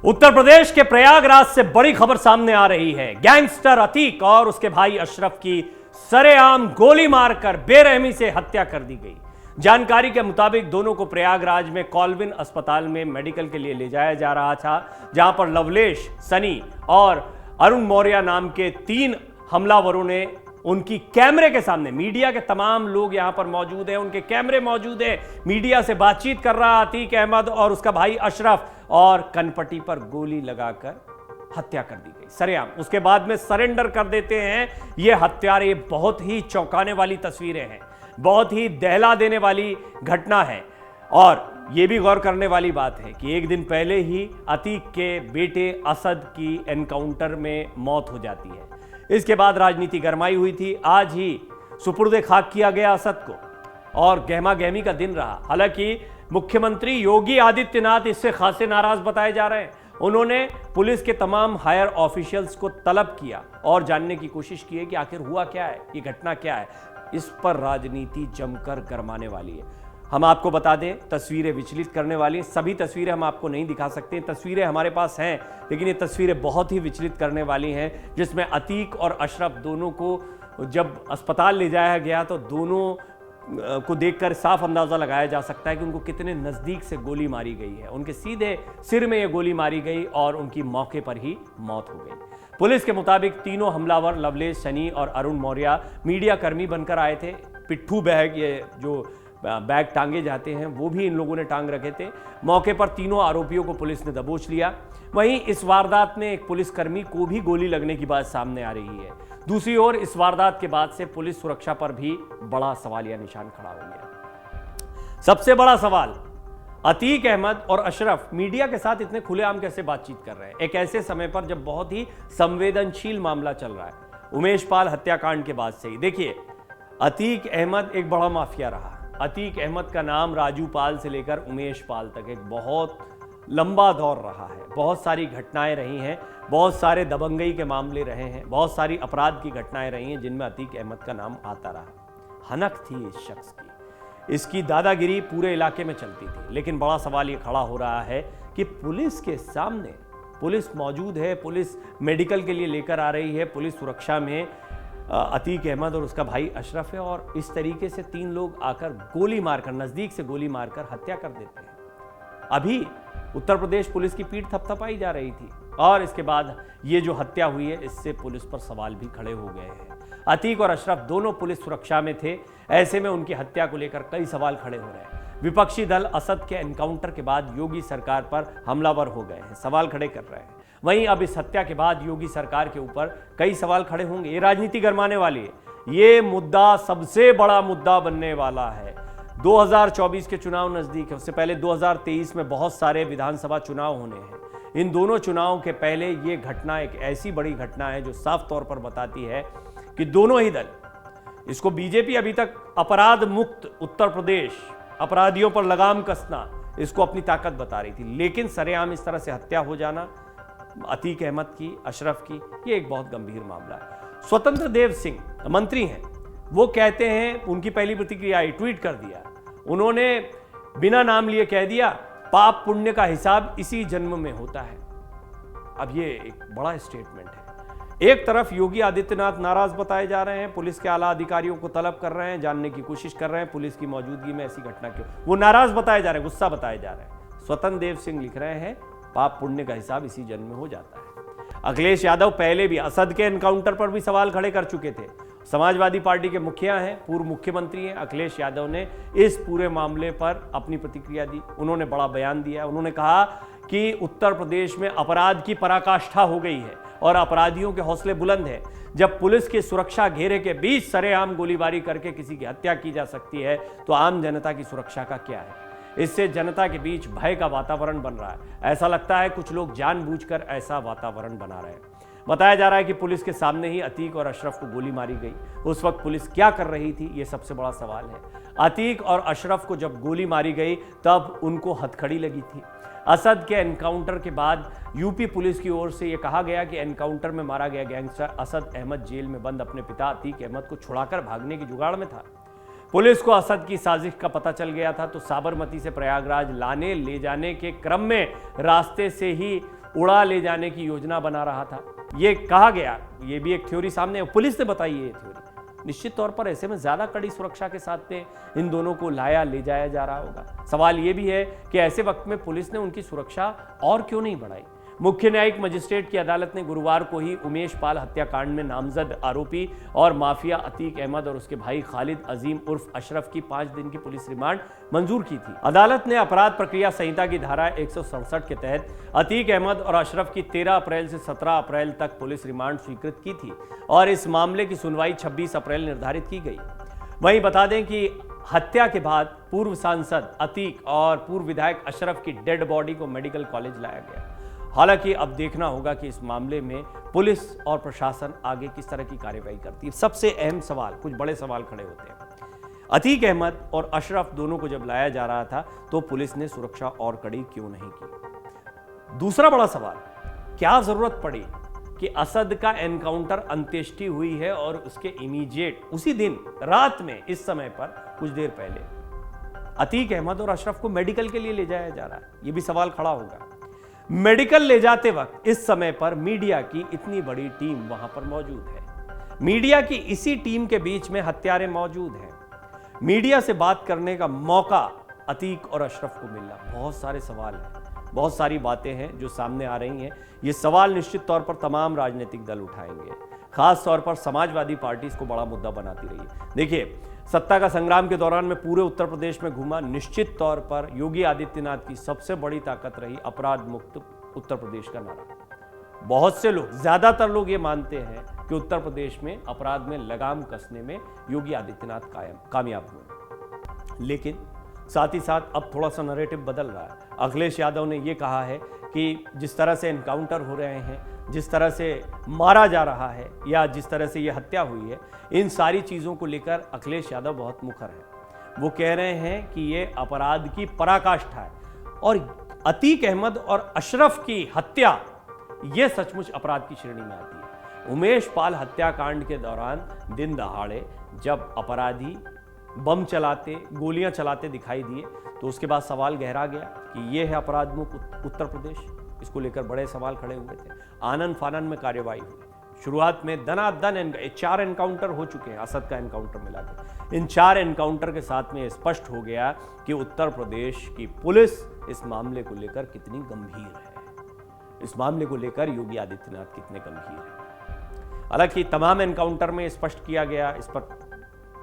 उत्तर प्रदेश के प्रयागराज से बड़ी खबर सामने आ रही है। गैंगस्टर अतीक और उसके भाई अशरफ की सरेआम गोली मारकर बेरहमी से हत्या कर दी गई। जानकारी के मुताबिक दोनों को प्रयागराज में कॉलविन अस्पताल में मेडिकल के लिए ले जाया जा रहा था, जहां पर लवलेश, सनी और अरुण मौर्य नाम के 3 हमलावरों ने उनकी कैमरे के सामने, मीडिया के तमाम लोग यहां पर मौजूद हैं, उनके कैमरे मौजूद हैं, मीडिया से बातचीत कर रहा अतीक अहमद और उसका भाई अशरफ, और कनपट्टी पर गोली लगाकर हत्या कर दी गई सरेआम। उसके बाद में सरेंडर कर देते हैं ये हत्यारे। बहुत ही चौंकाने वाली तस्वीरें हैं, बहुत ही दहला देने वाली घटना है। और यह भी गौर करने वाली बात है कि एक दिन पहले ही अतीक के बेटे असद की एनकाउंटर में मौत हो जाती है। इसके बाद राजनीति गरमाई हुई थी। आज ही सुपुर्दे खाक किया गया असद को और गहमा गहमी का दिन रहा। हालांकि मुख्यमंत्री योगी आदित्यनाथ इससे खासे नाराज बताए जा रहे हैं। उन्होंने पुलिस के तमाम हायर ऑफिशियल्स को तलब किया और जानने की कोशिश की है कि आखिर हुआ क्या है, ये घटना क्या है। इस पर राजनीति जमकर गरमाने वाली है। हम आपको बता दें, तस्वीरें विचलित करने वाली, सभी तस्वीरें हम आपको नहीं दिखा सकते। तस्वीरें हमारे पास हैं, लेकिन ये तस्वीरें बहुत ही विचलित करने वाली हैं, जिसमें अतीक और अशरफ दोनों को जब अस्पताल ले जाया गया तो दोनों को देखकर साफ अंदाजा लगाया जा सकता है कि उनको कितने नजदीक से गोली मारी गई है। उनके सीधे सिर में यह गोली मारी गई और उनकी मौके पर ही मौत हो गई। पुलिस के मुताबिक तीनों हमलावर लवलेश, सनी और अरुण मौर्य मीडिया कर्मी बनकर आए थे। पिट्ठू बैग, ये जो बैग टांगे जाते हैं, वो भी इन लोगों ने टांग रखे थे। मौके पर तीनों आरोपियों को पुलिस ने दबोच लिया। वहीं इस वारदात में एक पुलिसकर्मी को भी गोली लगने की बात सामने आ रही है। दूसरी ओर इस वारदात के बाद से पुलिस सुरक्षा पर भी बड़ा सवालिया निशान खड़ा हो गया। सबसे बड़ा सवाल, अतीक अहमद और अशरफ मीडिया के साथ इतने खुलेआम कैसे बातचीत कर रहे हैं एक ऐसे समय पर जब बहुत ही संवेदनशील मामला चल रहा है। उमेश पाल हत्याकांड के बाद से ही देखिए, अतीक अहमद एक बड़ा माफिया रहा। अतीक अहमद का नाम राजू पाल से लेकर उमेश पाल तक एक बहुत लंबा दौर रहा है। बहुत सारी घटनाएं रही हैं, बहुत सारे दबंगई के मामले रहे हैं, बहुत सारी अपराध की घटनाएं रही हैं जिनमें अतीक अहमद का नाम आता रहा। हनक थी इस शख्स की, इसकी दादागिरी पूरे इलाके में चलती थी। लेकिन बड़ा सवाल ये खड़ा हो रहा है कि पुलिस के सामने, पुलिस मौजूद है, पुलिस मेडिकल के लिए लेकर आ रही है, पुलिस सुरक्षा में अतीक अहमद और उसका भाई अशरफ है, और इस तरीके से 3 लोग आकर गोली मारकर, नजदीक से गोली मारकर हत्या कर देते हैं। अभी उत्तर प्रदेश पुलिस की पीठ थपथपाई जा रही थी और इसके बाद ये जो हत्या हुई है, इससे पुलिस पर सवाल भी खड़े हो गए हैं। अतीक और अशरफ दोनों पुलिस सुरक्षा में थे, ऐसे में उनकी हत्या को लेकर कई सवाल खड़े हो रहे हैं। विपक्षी दल असद के एनकाउंटर के बाद योगी सरकार पर हमलावर हो गए हैं, सवाल खड़े कर रहे हैं। वहीं अब इस हत्या के बाद योगी सरकार के ऊपर कई सवाल खड़े होंगे। ये राजनीति गरमाने वाली है। ये मुद्दा सबसे बड़ा मुद्दा बनने वाला है। 2024 के चुनाव नजदीक है, उससे पहले 2023 में बहुत सारे विधानसभा चुनाव होने हैं। इन दोनों चुनावों के पहले ये घटना एक ऐसी बड़ी घटना है जो साफ तौर पर बताती है कि दोनों ही दल, इसको बीजेपी अभी तक अपराध मुक्त उत्तर प्रदेश, अपराधियों पर लगाम कसना, इसको अपनी ताकत बता रही थी। लेकिन सरेआम इस तरह से हत्या हो जाना अतीक अहमद की, अशरफ की, ये एक बहुत गंभीर मामला है। स्वतंत्र देव सिंह मंत्री हैं, वो कहते हैं, उनकी पहली प्रतिक्रिया आई, ट्वीट कर दिया उन्होंने, बिना नाम लिए कह दिया, पाप पुण्य का हिसाब इसी जन्म में होता है। अब ये एक बड़ा स्टेटमेंट है। एक तरफ योगी आदित्यनाथ नाराज बताए जा रहे हैं, पुलिस के आला अधिकारियों को तलब कर रहे हैं, जानने की कोशिश कर रहे हैं पुलिस की मौजूदगी में ऐसी घटना क्यों, वो नाराज बताए जा रहे हैं, गुस्सा बताए जा रहे हैं। स्वतंत्र देव सिंह लिख रहे हैं, पाप पुण्य का हिसाब इसी जन्म में हो जाता है। अखिलेश यादव पहले भी असद के एनकाउंटर पर भी सवाल खड़े कर चुके थे। समाजवादी पार्टी के मुखिया हैं, पूर्व मुख्यमंत्री हैं अखिलेश यादव ने इस पूरे मामले पर अपनी प्रतिक्रिया दी। उन्होंने बड़ा बयान दिया। उन्होंने कहा कि उत्तर प्रदेश में अपराध की पराकाष्ठा हो गई है और अपराधियों के हौसले बुलंद हैं। जब पुलिस के सुरक्षा घेरे के बीच सरेआम गोलीबारी करके किसी की हत्या की जा सकती है, तो आम जनता की सुरक्षा का क्या है। इससे जनता के बीच भय का वातावरण बन रहा है। ऐसा लगता है कुछ लोग जानबूझकर ऐसा वातावरण बना रहे हैं। बताया जा रहा है कि पुलिस के सामने ही अतीक और अशरफ को गोली मारी गई। उस वक्त पुलिस क्या कर रही थी, ये सबसे बड़ा सवाल है। अतीक और अशरफ को जब गोली मारी गई तब उनको हथकड़ी लगी थी। असद के एनकाउंटर के बाद यूपी पुलिस की ओर से यह कहा गया कि एनकाउंटर में मारा गया गैंगस्टर असद अहमद जेल में बंद अपने पिता अतीक अहमद को छुड़ाकर भागने की जुगाड़ में था। पुलिस को असद की साजिश का पता चल गया था, तो साबरमती से प्रयागराज लाने ले जाने के क्रम में रास्ते से ही उड़ा ले जाने की योजना बना रहा था। ये कहा गया, ये भी एक थ्योरी सामने, पुलिस ने बताई ये थ्योरी। निश्चित तौर पर ऐसे में ज्यादा कड़ी सुरक्षा के साथ में इन दोनों को ले जाया जा रहा होगा। सवाल ये भी है कि ऐसे वक्त में पुलिस ने उनकी सुरक्षा और क्यों नहीं बढ़ाई। मुख्य न्यायिक मजिस्ट्रेट की अदालत ने गुरुवार को ही उमेश पाल हत्याकांड में नामजद आरोपी और माफिया अतीक अहमद और उसके भाई खालिद अजीम उर्फ अशरफ की 5 दिन की पुलिस रिमांड मंजूर की थी। अदालत ने अपराध प्रक्रिया संहिता की धारा 167 के तहत अतीक अहमद और अशरफ की 13 अप्रैल से 17 अप्रैल तक पुलिस रिमांड स्वीकृत की थी और इस मामले की सुनवाई 26 अप्रैल निर्धारित की गई। वहीं बता दें कि हत्या के बाद पूर्व सांसद अतीक और पूर्व विधायक अशरफ की डेड बॉडी को मेडिकल कॉलेज लाया गया। हालांकि अब देखना होगा कि इस मामले में पुलिस और प्रशासन आगे किस तरह की कार्रवाई करती है। सबसे अहम सवाल, कुछ बड़े सवाल खड़े होते हैं। अतीक अहमद और अशरफ दोनों को जब लाया जा रहा था तो पुलिस ने सुरक्षा और कड़ी क्यों नहीं की। दूसरा बड़ा सवाल, क्या जरूरत पड़ी कि असद का एनकाउंटर अंत्येष्टि हुई है और उसके इमीडिएट उसी दिन रात में इस समय पर कुछ देर पहले अतीक अहमद और अशरफ को मेडिकल के लिए ले जाया जा रहा है। यह भी सवाल खड़ा होगा। मेडिकल ले जाते वक्त इस समय पर मीडिया की इतनी बड़ी टीम वहां पर मौजूद है। मीडिया की इसी टीम के बीच में हत्यारे मौजूद हैं। मीडिया से बात करने का मौका अतीक और अशरफ को मिलना, बहुत सारे सवाल हैं, बहुत सारी बातें हैं जो सामने आ रही हैं। ये सवाल निश्चित तौर पर तमाम राजनीतिक दल उठाएंगे, खास तौर पर समाजवादी पार्टी इसको बड़ा मुद्दा बनाती रही है। देखिए, सत्ता का संग्राम के दौरान में पूरे उत्तर प्रदेश में घूमा, निश्चित तौर पर योगी आदित्यनाथ की सबसे बड़ी ताकत रही अपराध मुक्त उत्तर प्रदेश का नारा। बहुत से लोग, ज्यादातर लोग ये मानते हैं कि उत्तर प्रदेश में अपराध में लगाम कसने में योगी आदित्यनाथ कामयाब हुए। लेकिन साथ ही साथ अब थोड़ा सा नैरेटिव बदल रहा है। अखिलेश यादव ने यह कहा है कि जिस तरह से एनकाउंटर हो रहे हैं, जिस तरह से मारा जा रहा है या जिस तरह से यह हत्या हुई है, इन सारी चीज़ों को लेकर अखिलेश यादव बहुत मुखर है। वो कह रहे हैं कि ये अपराध की पराकाष्ठा है और अतीक अहमद और अशरफ की हत्या ये सचमुच अपराध की श्रेणी में आती है। उमेश पाल हत्याकांड के दौरान दिन दहाड़े जब अपराधी बम चलाते, गोलियां चलाते दिखाई दिए तो उसके बाद सवाल गहरा गया कि यह है अपराध मुक्त उत्तर प्रदेश। इसको लेकर बड़े सवाल खड़े हुए थे। आनन फानन में कार्रवाई हुई। शुरुआत में दनादन 4 एनकाउंटर हो चुके हैं, असद का एनकाउंटर मिला के। इन 4 एनकाउंटर के साथ में स्पष्ट हो गया कि उत्तर प्रदेश की पुलिस इस मामले को लेकर कितनी गंभीर है, इस मामले को लेकर योगी आदित्यनाथ कितने गंभीर है। हालांकि तमाम एनकाउंटर में स्पष्ट किया गया, इस पर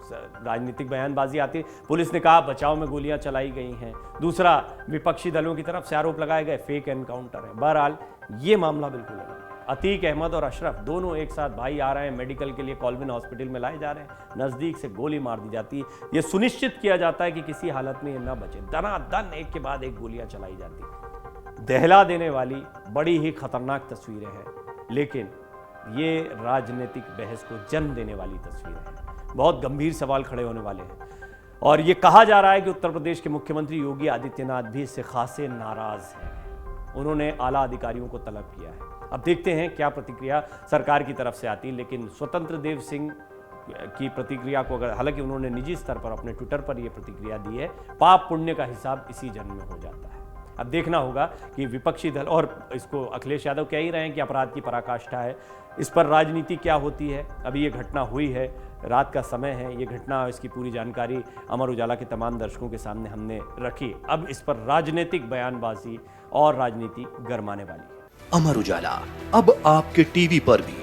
राजनीतिक बयानबाजी आती है। पुलिस ने कहा बचाव में गोलियां चलाई गई हैं, दूसरा विपक्षी दलों की तरफ से आरोप लगाए गए फेक एनकाउंटर है। बहरहाल ये मामला बिल्कुल अलग है। अतीक अहमद और अशरफ दोनों एक साथ भाई आ रहे हैं, मेडिकल के लिए कॉलविन हॉस्पिटल में लाए जा रहे हैं, नजदीक से गोली मार दी जाती है। यह सुनिश्चित किया जाता है कि किसी हालत में ये ना बचे। दनादन एक के बाद एक गोलियां चलाई जाती, दहला देने वाली बड़ी ही खतरनाक तस्वीरें हैं, लेकिन ये राजनीतिक बहस को जन्म देने वाली तस्वीरें हैं। बहुत गंभीर सवाल खड़े होने वाले हैं और ये कहा जा रहा है कि उत्तर प्रदेश के मुख्यमंत्री योगी आदित्यनाथ भी इससे खासे नाराज हैं। उन्होंने आला अधिकारियों को तलब किया है। अब देखते हैं क्या प्रतिक्रिया सरकार की तरफ से आती है। लेकिन स्वतंत्र देव सिंह की प्रतिक्रिया को अगर, हालांकि उन्होंने निजी स्तर पर अपने ट्विटर पर यह प्रतिक्रिया दी है, पाप पुण्य का हिसाब इसी जन्म में हो जाता है। अब देखना होगा कि विपक्षी दल, और इसको अखिलेश यादव कह ही रहे हैं कि अपराध की पराकाष्ठा है, इस पर राजनीति क्या होती है। अभी ये घटना हुई है, रात का समय है, ये घटना, इसकी पूरी जानकारी अमर उजाला के तमाम दर्शकों के सामने हमने रखी। अब इस पर राजनीतिक बयानबाजी और राजनीति गरमाने वाली है। अमर उजाला अब आपके टीवी पर भी।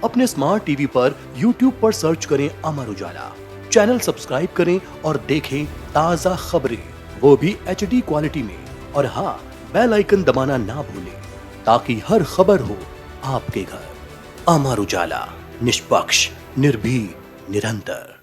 अपने स्मार्ट टीवी पर YouTube पर सर्च करें अमर उजाला, चैनल सब्सक्राइब करें और देखें ताज़ा खबरें, वो भी HD क्वालिटी में। और हाँ, बेल आइकन दबाना ना भूलें ताकि हर खबर हो आपके घर। अमर उजाला, निष्पक्ष, निर्भीक, निरंतर।